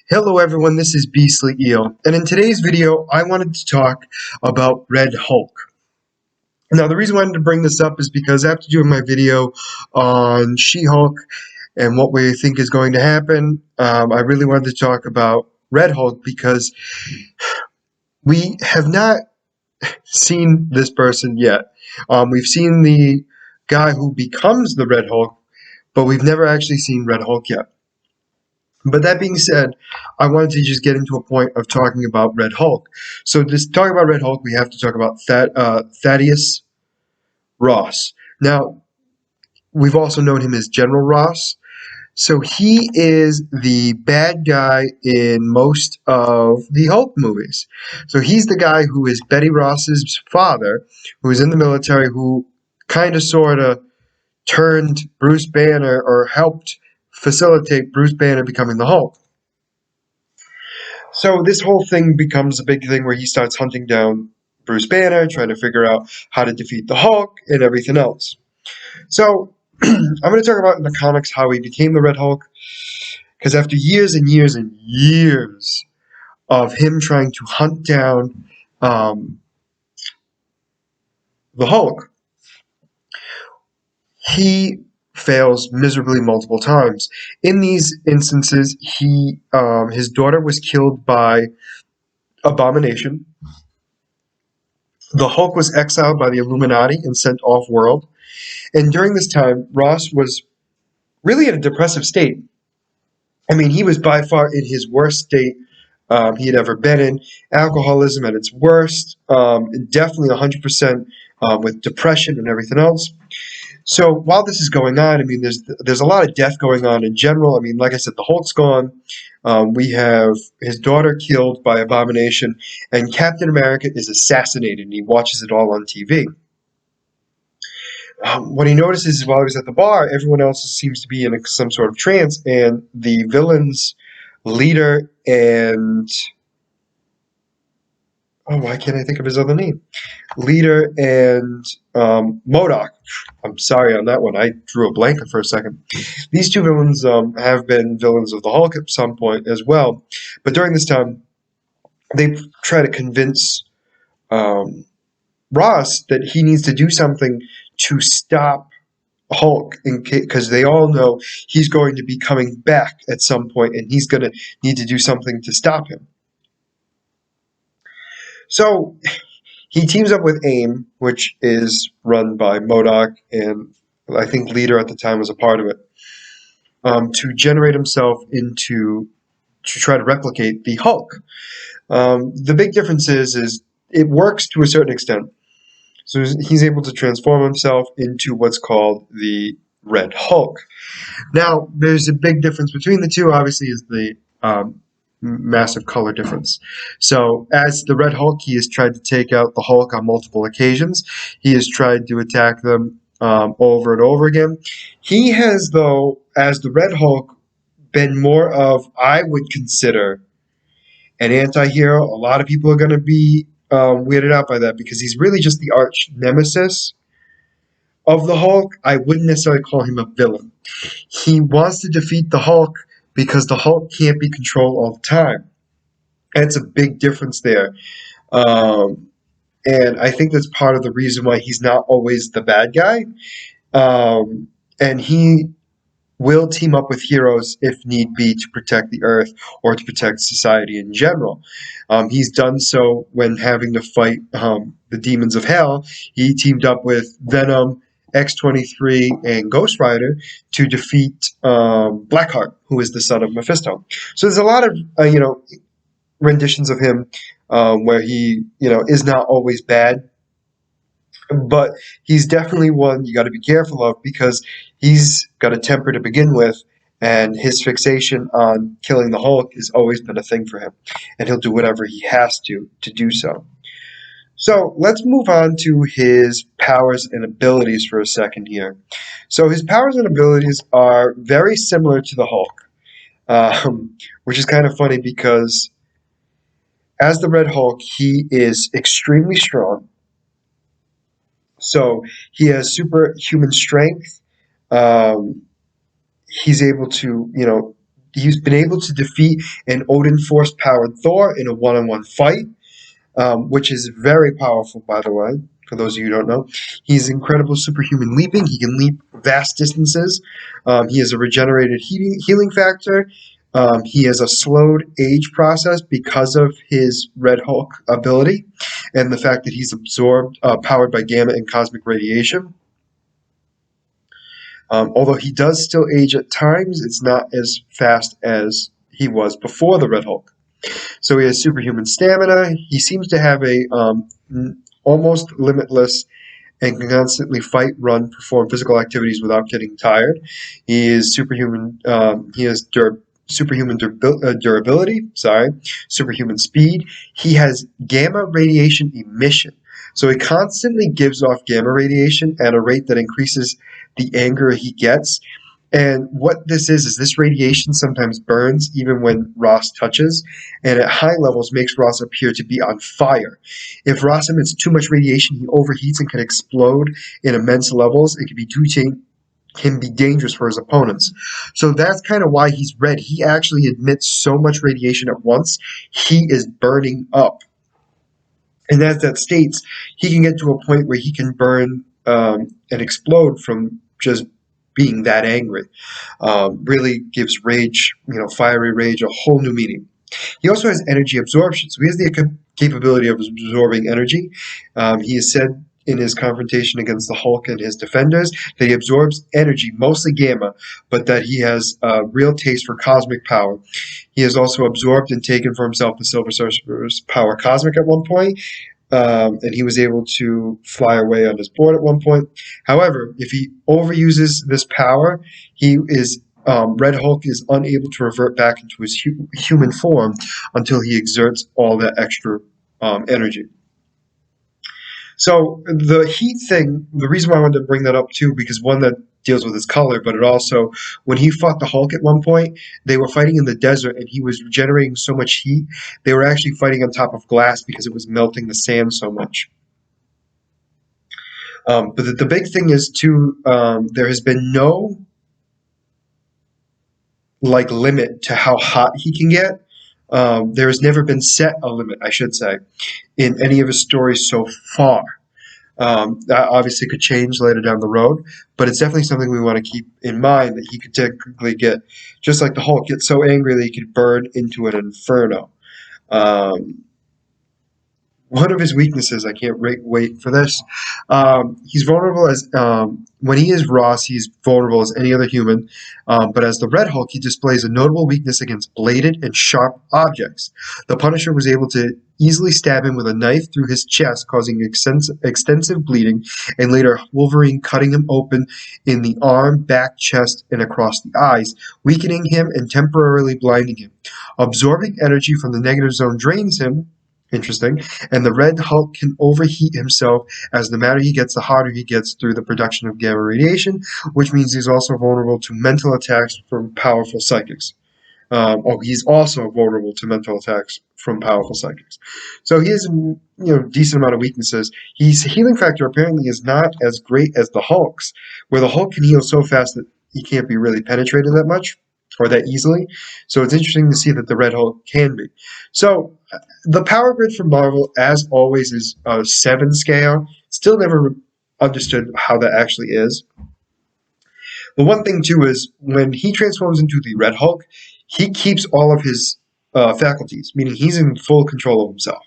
Hello everyone, this is Beastly Eel, and in today's video I wanted to talk about Red Hulk. Now the reason I wanted to bring this up is because after doing my video on She-Hulk and what we think is going to happen, I really wanted to talk about Red Hulk because we have not seen this person yet. We've seen the guy who becomes the Red Hulk, but we've never actually seen Red Hulk yet. But that being said, I wanted to just get into a point of talking about Red Hulk. So to talk about Red Hulk, we have to talk about Thaddeus Ross. Now, we've also known him as General Ross. So he is the bad guy in most of the Hulk movies. So he's the guy who is Betty Ross's father, who is in the military, who kind of sort of turned Bruce Banner or helped facilitate Bruce Banner becoming the Hulk. So this whole thing becomes a big thing where he starts hunting down Bruce Banner, trying to figure out how to defeat the Hulk and everything else. So I'm going to talk about in the comics how he became the Red Hulk, because after years and years and years of him trying to hunt down the Hulk, he fails miserably multiple times. In these instances, his daughter was killed by Abomination. The Hulk was exiled by the Illuminati and sent off-world. And during this time, Ross was really in a depressive state. I mean, he was by far in his worst state he had ever been in. Alcoholism at its worst, definitely 100% with depression and everything else. So while this is going on, I mean, there's a lot of death going on in general. I mean, like I said, the Hulk's gone. We have his daughter killed by Abomination, and Captain America is assassinated, and he watches it all on TV. What he notices is while he was at the bar, everyone else seems to be in some sort of trance, and the villain's leader and why can't I think of his other name? Leader and MODOK. I'm sorry on that one. I drew a blank for a second. These two villains have been villains of the Hulk at some point as well. But during this time, they try to convince Ross that he needs to do something to stop Hulk, because they all know he's going to be coming back at some point, and he's going to need to do something to stop him. So he teams up with AIM, which is run by MODOK, and I think Leader at the time was a part of it, to generate himself to try to replicate the Hulk. The big difference is it works to a certain extent. So he's able to transform himself into what's called the Red Hulk. Now, there's a big difference between the two, obviously, is the massive color difference. So as the Red Hulk, he has tried to take out the Hulk on multiple occasions. He has tried to attack them over and over again. He has, though, as the Red Hulk, been more of, I would consider, an anti-hero. A lot of people are going to be weirded out by that because he's really just the arch nemesis of the Hulk. I wouldn't necessarily call him a villain. He wants to defeat the Hulk because the Hulk can't be controlled all the time. That's a big difference there. And I think that's part of the reason why he's not always the bad guy. And he will team up with heroes if need be to protect the Earth or to protect society in general. He's done so when having to fight the demons of hell. He teamed up with Venom, X-23, and Ghost Rider to defeat Blackheart, who is the son of Mephisto. So there's a lot of renditions of him where he is not always bad. But he's definitely one you got to be careful of because he's got a temper to begin with, and his fixation on killing the Hulk has always been a thing for him, and he'll do whatever he has to do so. So let's move on to his powers and abilities for a second here. So his powers and abilities are very similar to the Hulk, which is kind of funny because as the Red Hulk, he is extremely strong. So he has superhuman strength. He's able to, he's been able to defeat an Odin Force-powered Thor in a one-on-one fight, which is very powerful, by the way, for those of you who don't know. He's incredible superhuman leaping. He can leap vast distances. He has a regenerated healing factor. He has a slowed age process because of his Red Hulk ability and the fact that he's absorbed, powered by gamma and cosmic radiation. Although he does still age at times, it's not as fast as he was before the Red Hulk. So he has superhuman stamina. He seems to have a almost limitless and can constantly fight, run, perform physical activities without getting tired. He is superhuman. He has superhuman durability. Superhuman speed. He has gamma radiation emission. So he constantly gives off gamma radiation at a rate that increases the anger he gets. And what this is this radiation sometimes burns even when Ross touches, and at high levels makes Ross appear to be on fire. If Ross emits too much radiation, he overheats and can explode in immense levels. It can be dangerous for his opponents. So that's kind of why he's red. He actually emits so much radiation at once, he is burning up. And as that states, he can get to a point where he can burn and explode from just being that angry. Really gives rage, fiery rage, a whole new meaning. He also has energy absorption, so he has the capability of absorbing energy. He has said in his confrontation against the Hulk and his defenders that he absorbs energy, mostly gamma, but that he has a real taste for cosmic power. He has also absorbed and taken for himself the Silver Sorcerer's power cosmic at one point, and he was able to fly away on his board at one point. However, if he overuses this power, Red Hulk is unable to revert back into his human form until he exerts all that extra energy. So the heat thing, the reason why I wanted to bring that up too, because one, that deals with his color, but it also, when he fought the Hulk at one point, they were fighting in the desert and he was generating so much heat, they were actually fighting on top of glass because it was melting the sand so much. But the big thing is too, there has been no limit to how hot he can get. There has never been set a limit, I should say, in any of his stories so far. That obviously could change later down the road, but it's definitely something we want to keep in mind, that he could technically get, just like the Hulk, get so angry that he could burn into an inferno. One of his weaknesses, I can't wait for this. He's vulnerable as when he is Ross, he's vulnerable as any other human. But as the Red Hulk, he displays a notable weakness against bladed and sharp objects. The Punisher was able to easily stab him with a knife through his chest, causing extensive bleeding, and later Wolverine cutting him open in the arm, back, chest, and across the eyes, weakening him and temporarily blinding him. Absorbing energy from the negative zone drains him. Interesting. And the Red Hulk can overheat himself, as the madder he gets, the hotter he gets through the production of gamma radiation, which means he's also vulnerable to mental attacks from powerful psychics. He's also vulnerable to mental attacks from powerful psychics. So he has decent amount of weaknesses. His healing factor apparently is not as great as the Hulk's, where the Hulk can heal so fast that he can't be really penetrated that much or that easily. So it's interesting to see that the Red Hulk can be. So the power grid from Marvel, as always, is a 7 scale. Still never understood how that actually is. The one thing, too, is when he transforms into the Red Hulk, he keeps all of his faculties, meaning he's in full control of himself.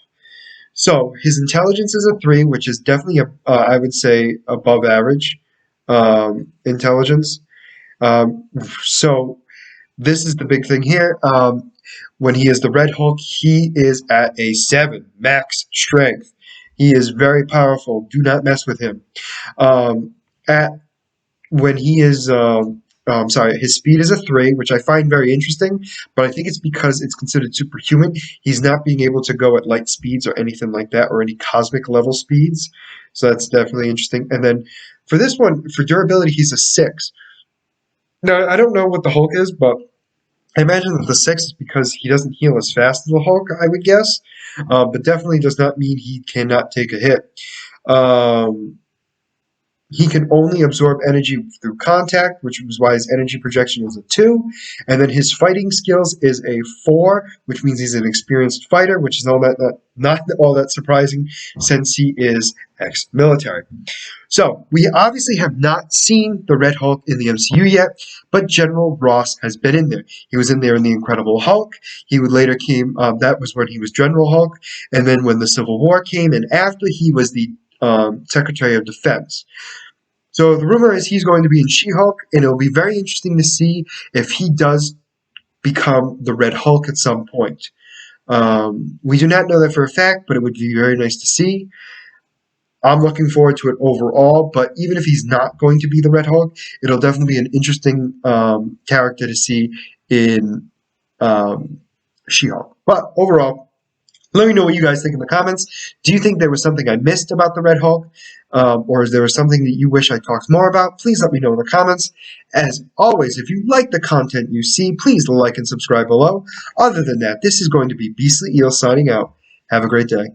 So his intelligence is a 3, which is definitely, I would say, above average intelligence. So this is the big thing here. When he is the Red Hulk, he is at a 7, max strength. He is very powerful. Do not mess with him. When he is, his speed is a 3, which I find very interesting, but I think it's because it's considered superhuman. He's not being able to go at light speeds or anything like that, or any cosmic level speeds. So that's definitely interesting. And then for this one, for durability, he's a 6. Now, I don't know what the Hulk is, but I imagine that the 6 is because he doesn't heal as fast as the Hulk, I would guess. But definitely does not mean he cannot take a hit. He can only absorb energy through contact, which is why his energy projection is a 2. And then his fighting skills is a 4, which means he's an experienced fighter, which is not all that surprising since he is ex-military. So, we obviously have not seen the Red Hulk in the MCU yet, but General Ross has been in there. He was in there in the Incredible Hulk. He would later that was when he was General Hulk. And then when the Civil War came, and after he was the Secretary of Defense. So the rumor is he's going to be in She-Hulk, and it'll be very interesting to see if he does become the Red Hulk at some point. We do not know that for a fact, but it would be very nice to see. I'm looking forward to it overall, but even if he's not going to be the Red Hulk, it'll definitely be an interesting character to see in She-Hulk. But overall, let me know what you guys think in the comments. Do you think there was something I missed about the Red Hulk? Or is there something that you wish I talked more about? Please let me know in the comments. As always, if you like the content you see, please like and subscribe below. Other than that, this is going to be Beastly Eel signing out. Have a great day.